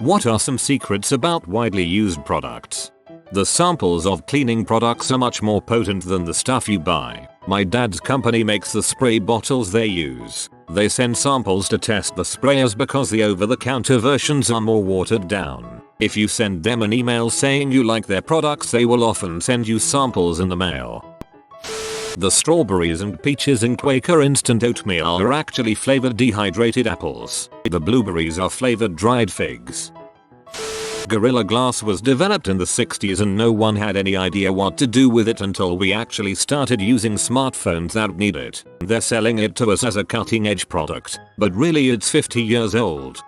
What are some secrets about widely used products? The samples of cleaning products are much more potent than the stuff you buy. My dad's company makes the spray bottles they use. They send samples to test the sprayers because the over-the-counter versions are more watered down. If you send them an email saying you like their products, they will often send you samples in the mail. The strawberries and peaches in Quaker instant oatmeal are actually flavored dehydrated apples. The blueberries are flavored dried figs. Gorilla Glass was developed in the 60s and no one had any idea what to do with it until we actually started using smartphones that need it. They're selling it to us as a cutting edge product, but really it's 50 years old.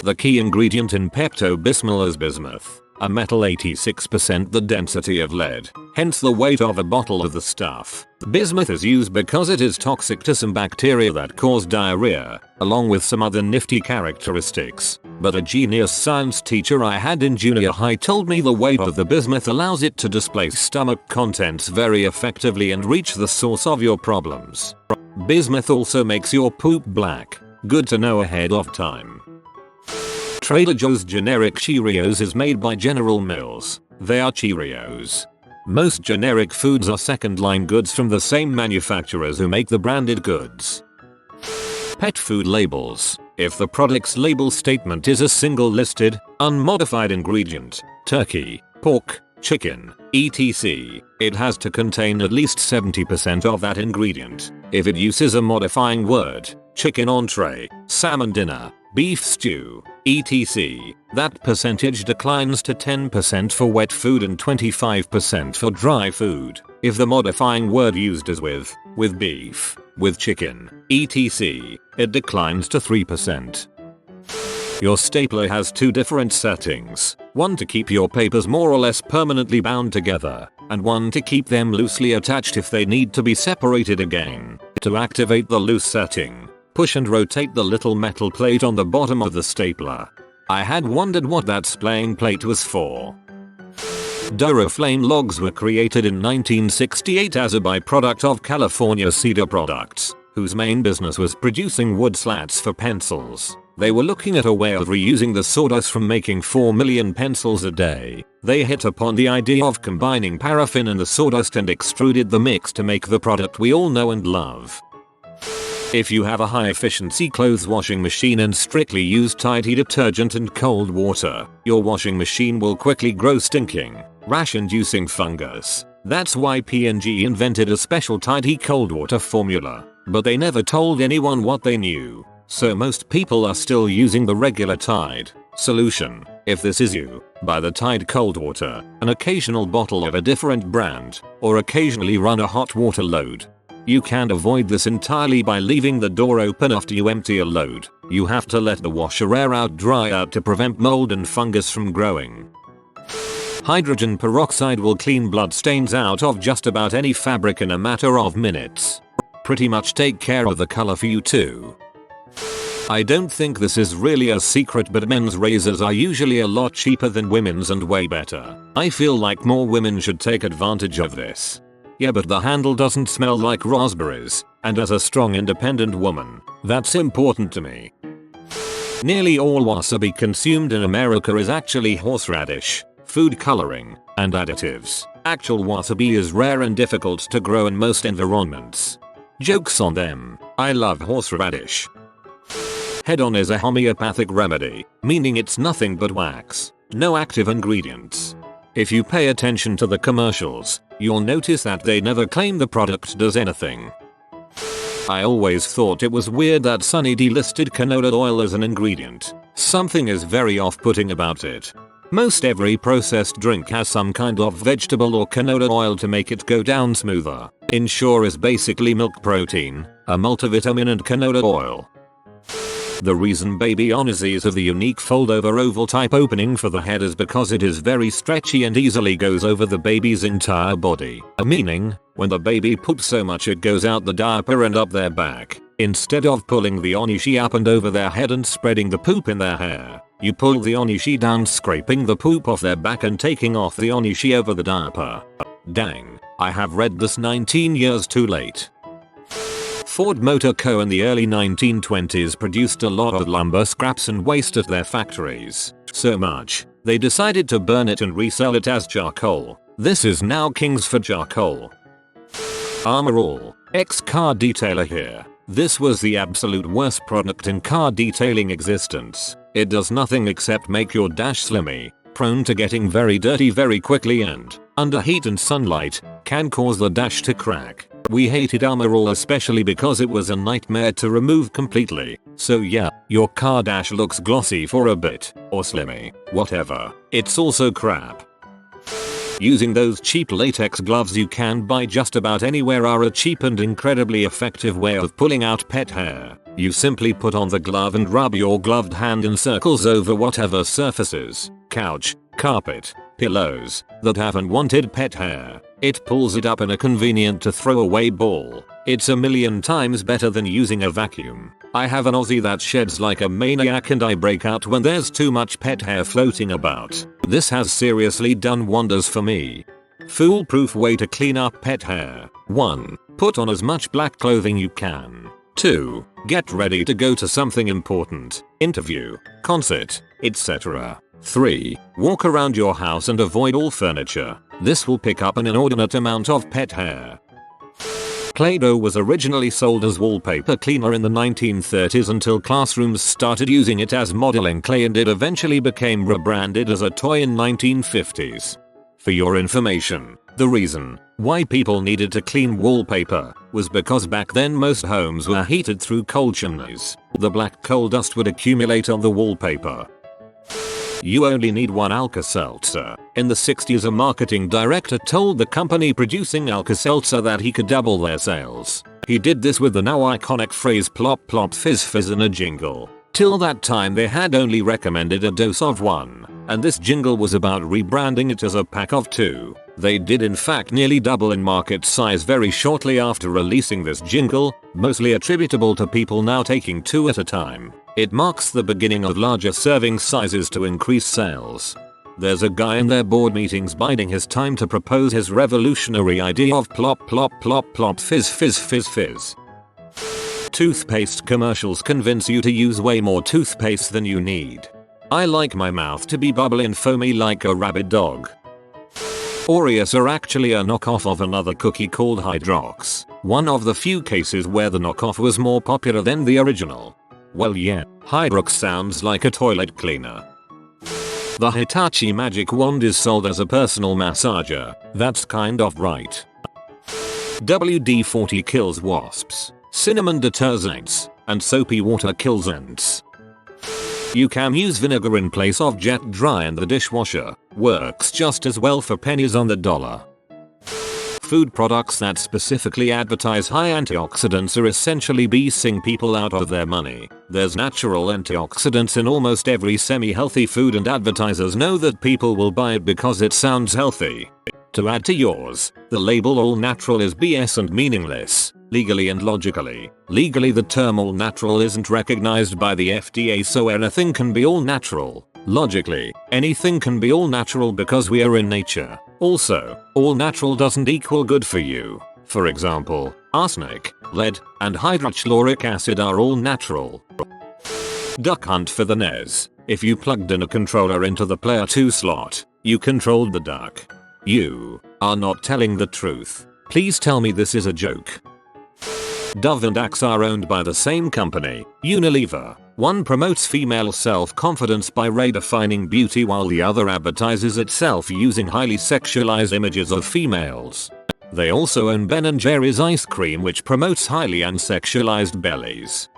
The key ingredient in Pepto-Bismol is bismuth, a metal 86% the density of lead, hence the weight of a bottle of the stuff. Bismuth is used because it is toxic to some bacteria that cause diarrhea, along with some other nifty characteristics. But a genius science teacher I had in junior high told me the weight of the bismuth allows it to displace stomach contents very effectively and reach the source of your problems. Bismuth also makes your poop black. Good to know ahead of time. Trader Joe's generic Cheerios is made by General Mills. They are Cheerios. Most generic foods are second-line goods from the same manufacturers who make the branded goods. Pet food labels. If the product's label statement is a single listed, unmodified ingredient, turkey, pork, chicken, etc., it has to contain at least 70% of that ingredient. If it uses a modifying word, chicken entree, salmon dinner, beef stew, etc., that percentage declines to 10% for wet food and 25% for dry food. If the modifying word used is with beef, with chicken, etc., it declines to 3%. Your stapler has two different settings, one to keep your papers more or less permanently bound together, and one to keep them loosely attached if they need to be separated again. To activate the loose setting, push and rotate the little metal plate on the bottom of the stapler. I had wondered what that splaying plate was for. Duraflame logs were created in 1968 as a byproduct of California Cedar Products, whose main business was producing wood slats for pencils. They were looking at a way of reusing the sawdust from making 4 million pencils a day. They hit upon the idea of combining paraffin and the sawdust and extruded the mix to make the product we all know and love. If you have a high-efficiency clothes washing machine and strictly use Tide detergent and cold water, your washing machine will quickly grow stinking, rash-inducing fungus. That's why P&G invented a special Tide cold water formula, but they never told anyone what they knew. So most people are still using the regular Tide solution. If this is you, buy the Tide cold water, an occasional bottle of a different brand, or occasionally run a hot water load. You can avoid this entirely by leaving the door open after you empty a load. You have to let the washer air dry out to prevent mold and fungus from growing. Hydrogen peroxide will clean blood stains out of just about any fabric in a matter of minutes. Pretty much take care of the color for you too. I don't think this is really a secret, but men's razors are usually a lot cheaper than women's and way better. I feel like more women should take advantage of this. Yeah, but the handle doesn't smell like raspberries, and as a strong independent woman, that's important to me. Nearly all wasabi consumed in America is actually horseradish, food coloring, and additives. Actual wasabi is rare and difficult to grow in most environments. Jokes on them, I love horseradish. Head-on is a homeopathic remedy, meaning it's nothing but wax, no active ingredients. If you pay attention to the commercials, you'll notice that they never claim the product does anything. I always thought it was weird that Sunny D listed canola oil as an ingredient. Something is very off-putting about it. Most every processed drink has some kind of vegetable or canola oil to make it go down smoother. Ensure is basically milk protein, a multivitamin and canola oil. The reason baby onesies have the unique fold-over oval type opening for the head is because it is very stretchy and easily goes over the baby's entire body. Meaning, when the baby poops so much it goes out the diaper and up their back. Instead of pulling the onishi up and over their head and spreading the poop in their hair, you pull the onishi down, scraping the poop off their back and taking off the onishi over the diaper. Dang, I have read this 19 years too late. Ford Motor Co. in the early 1920s produced a lot of lumber scraps and waste at their factories. So much, they decided to burn it and resell it as charcoal. This is now Kings for charcoal. Armor All, ex-car detailer here. This was the absolute worst product in car detailing existence. It does nothing except make your dash slimy, prone to getting very dirty very quickly, and, under heat and sunlight, can cause the dash to crack. We hated Armor All especially because it was a nightmare to remove completely. So yeah, your car dash looks glossy for a bit, or slimy, whatever. It's also crap. Using those cheap latex gloves you can buy just about anywhere are a cheap and incredibly effective way of pulling out pet hair. You simply put on the glove and rub your gloved hand in circles over whatever surfaces, couch, carpet, pillows, that have unwanted pet hair. It pulls it up in a convenient to throw away ball. It's a million times better than using a vacuum. I have an Aussie that sheds like a maniac and I break out when there's too much pet hair floating about. This has seriously done wonders for me. Foolproof way to clean up pet hair. 1. Put on as much black clothing you can. 2. Get ready to go to something important. Interview, concert, etc. 3. Walk around your house and avoid all furniture. This will pick up an inordinate amount of pet hair. Play-Doh was originally sold as wallpaper cleaner in the 1930s until classrooms started using it as modeling clay, and it eventually became rebranded as a toy in 1950s. For your information, the reason why people needed to clean wallpaper was because back then most homes were heated through coal chimneys. The black coal dust would accumulate on the wallpaper. You only need one Alka-Seltzer. In the 60s, a marketing director told the company producing Alka-Seltzer that he could double their sales. He did this with the now iconic phrase plop plop fizz fizz in a jingle. Till that time they had only recommended a dose of 1, and this jingle was about rebranding it as a pack of 2. They did in fact nearly double in market size very shortly after releasing this jingle, mostly attributable to people now taking 2 at a time. It marks the beginning of larger serving sizes to increase sales. There's a guy in their board meetings biding his time to propose his revolutionary idea of plop plop plop plop fizz fizz fizz fizz. Toothpaste commercials convince you to use way more toothpaste than you need. I like my mouth to be bubbly and foamy like a rabid dog. Oreos are actually a knockoff of another cookie called Hydrox, one of the few cases where the knockoff was more popular than the original. Well yeah, Hydrox sounds like a toilet cleaner. The Hitachi Magic Wand is sold as a personal massager. That's kind of right. WD-40 kills wasps. Cinnamon deters ants, and soapy water kills ants. You can use vinegar in place of jet dry in the dishwasher. Works just as well for pennies on the dollar. Food products that specifically advertise high antioxidants are essentially beasting people out of their money. There's natural antioxidants in almost every semi-healthy food, and advertisers know that people will buy it because it sounds healthy. To add to yours, the label all natural is BS and meaningless, legally and logically. Legally, the term all natural isn't recognized by the FDA, so anything can be all natural. Logically, anything can be all natural because we are in nature. Also, all natural doesn't equal good for you. For example, arsenic, lead, and hydrochloric acid are all natural. Duck Hunt for the NES. If you plugged in a controller into the player 2 slot, you controlled the duck. You are not telling the truth. Please tell me this is a joke. Dove and Axe are owned by the same company, Unilever. One promotes female self-confidence by redefining beauty, while the other advertises itself using highly sexualized images of females. They also own Ben & Jerry's ice cream, which promotes highly unsexualized bellies.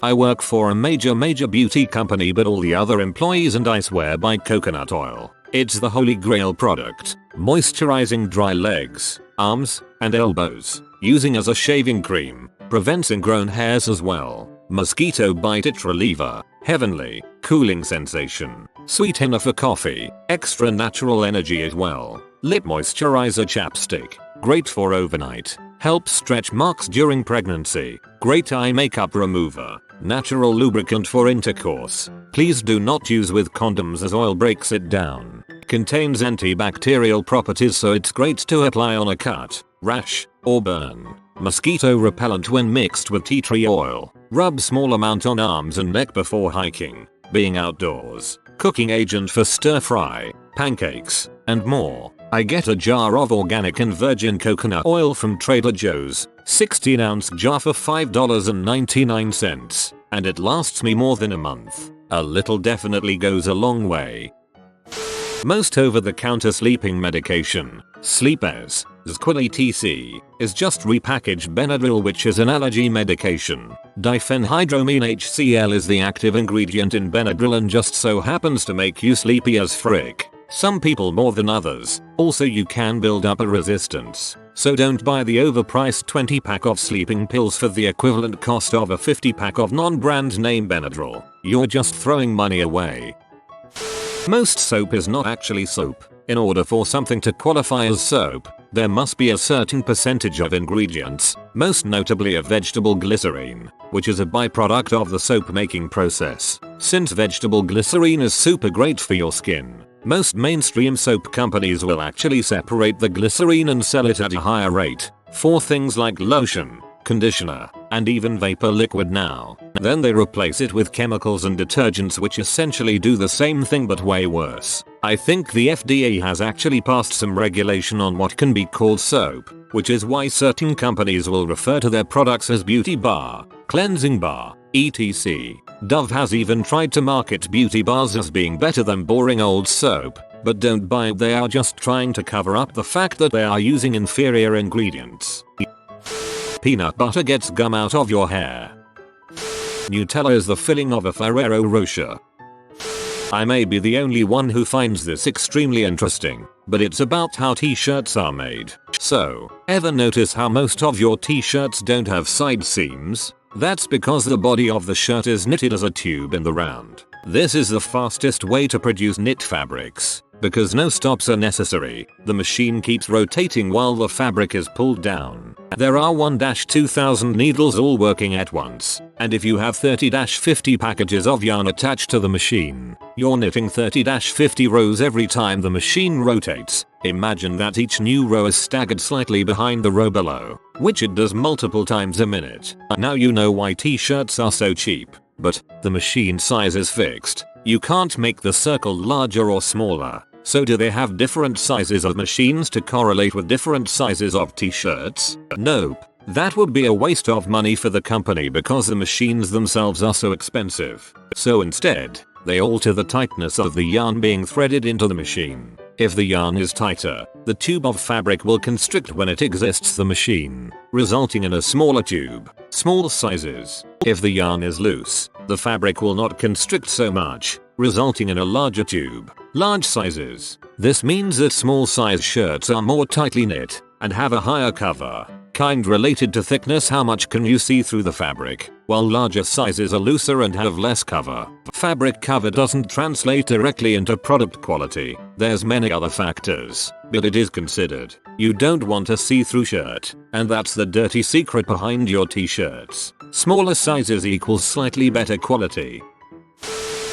I work for a major beauty company, but all the other employees and I swear by coconut oil. It's the holy grail product, moisturizing dry legs, arms, and elbows, using as a shaving cream, prevents ingrown hairs as well. Mosquito bite itch reliever, heavenly, cooling sensation, sweetener for coffee, extra natural energy as well. Lip moisturizer chapstick, great for overnight, helps stretch marks during pregnancy, great eye makeup remover, natural lubricant for intercourse. Please do not use with condoms as oil breaks it down. Contains antibacterial properties, so it's great to apply on a cut, rash, or burn. Mosquito repellent when mixed with tea tree oil. Rub small amount on arms and neck before hiking, being outdoors. Cooking agent for stir fry, pancakes, and more. I get a jar of organic and virgin coconut oil from Trader Joe's, 16-ounce jar for $5.99, and it lasts me more than a month. A little definitely goes a long way. Most over-the-counter sleeping medication, Sleepers, Zquil etc., is just repackaged Benadryl, which is an allergy medication. Diphenhydramine HCl is the active ingredient in Benadryl and just so happens to make you sleepy as frick. Some people more than others. Also, you can build up a resistance. So don't buy the overpriced 20-pack of sleeping pills for the equivalent cost of a 50-pack of non-brand name Benadryl. You're just throwing money away. Most soap is not actually soap. In order for something to qualify as soap, there must be a certain percentage of ingredients, most notably a vegetable glycerine, which is a byproduct of the soap making process. Since vegetable glycerine is super great for your skin, most mainstream soap companies will actually separate the glycerine and sell it at a higher rate for things like lotion, conditioner, and even vapor liquid now. Then they replace it with chemicals and detergents which essentially do the same thing but way worse. I think the FDA has actually passed some regulation on what can be called soap, which is why certain companies will refer to their products as beauty bar, cleansing bar, etc. Dove has even tried to market beauty bars as being better than boring old soap, but don't buy it, they are just trying to cover up the fact that they are using inferior ingredients. Peanut butter gets gum out of your hair. Nutella is the filling of a Ferrero Rocher. I may be the only one who finds this extremely interesting, but it's about how t-shirts are made. So, ever notice how most of your t-shirts don't have side seams? That's because the body of the shirt is knitted as a tube in the round. This is the fastest way to produce knit fabrics. Because no stops are necessary, the machine keeps rotating while the fabric is pulled down. There are 1-2,000 needles all working at once, and if you have 30-50 packages of yarn attached to the machine, you're knitting 30-50 rows every time the machine rotates. Imagine that each new row is staggered slightly behind the row below, which it does multiple times a minute. Now you know why t-shirts are so cheap. But the machine size is fixed. You can't make the circle larger or smaller. So do they have different sizes of machines to correlate with different sizes of t-shirts? Nope. That would be a waste of money for the company because the machines themselves are so expensive. So instead, they alter the tightness of the yarn being threaded into the machine. If the yarn is tighter, the tube of fabric will constrict when it exits the machine, resulting in a smaller tube. Small sizes. If the yarn is loose, the fabric will not constrict so much, resulting in a larger tube. Large sizes. This means that small size shirts are more tightly knit and have a higher cover. Kind related to thickness, how much can you see through the fabric, while larger sizes are looser and have less cover. Fabric cover doesn't translate directly into product quality. There's many other factors, but it is considered. You don't want a see-through shirt, and that's the dirty secret behind your t-shirts. Smaller sizes equals slightly better quality.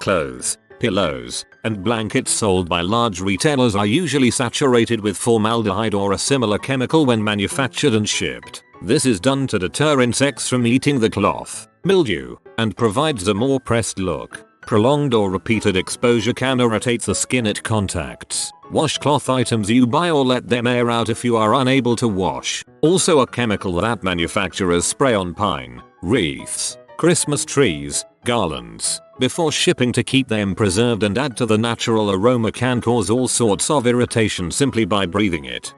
Clothes, pillows, and blankets sold by large retailers are usually saturated with formaldehyde or a similar chemical when manufactured and shipped. This is done to deter insects from eating the cloth, mildew, and provides a more pressed look. Prolonged or repeated exposure can irritate the skin it contacts. Washcloth items you buy or let them air out if you are unable to wash. Also a chemical that manufacturers spray on pine, wreaths, Christmas trees, garlands, before shipping to keep them preserved and add to the natural aroma can cause all sorts of irritation simply by breathing it.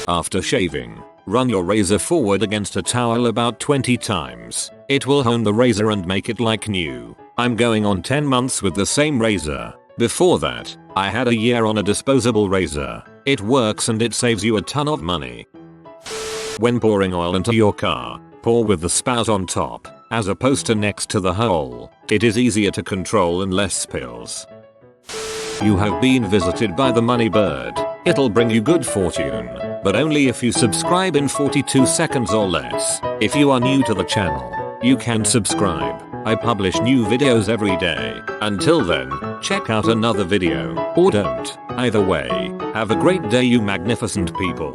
After shaving, run your razor forward against a towel about 20 times. It will hone the razor and make it like new. I'm going on 10 months with the same razor. Before that, I had a year on a disposable razor. It works and it saves you a ton of money. When pouring oil into your car, pour with the spout on top, as opposed to next to the hole. It is easier to control and less spills. You have been visited by the money bird. It'll bring you good fortune, but only if you subscribe in 42 seconds or less. If you are new to the channel, you can subscribe. I publish new videos every day. Until then, check out another video, or don't. Either way, have a great day you magnificent people.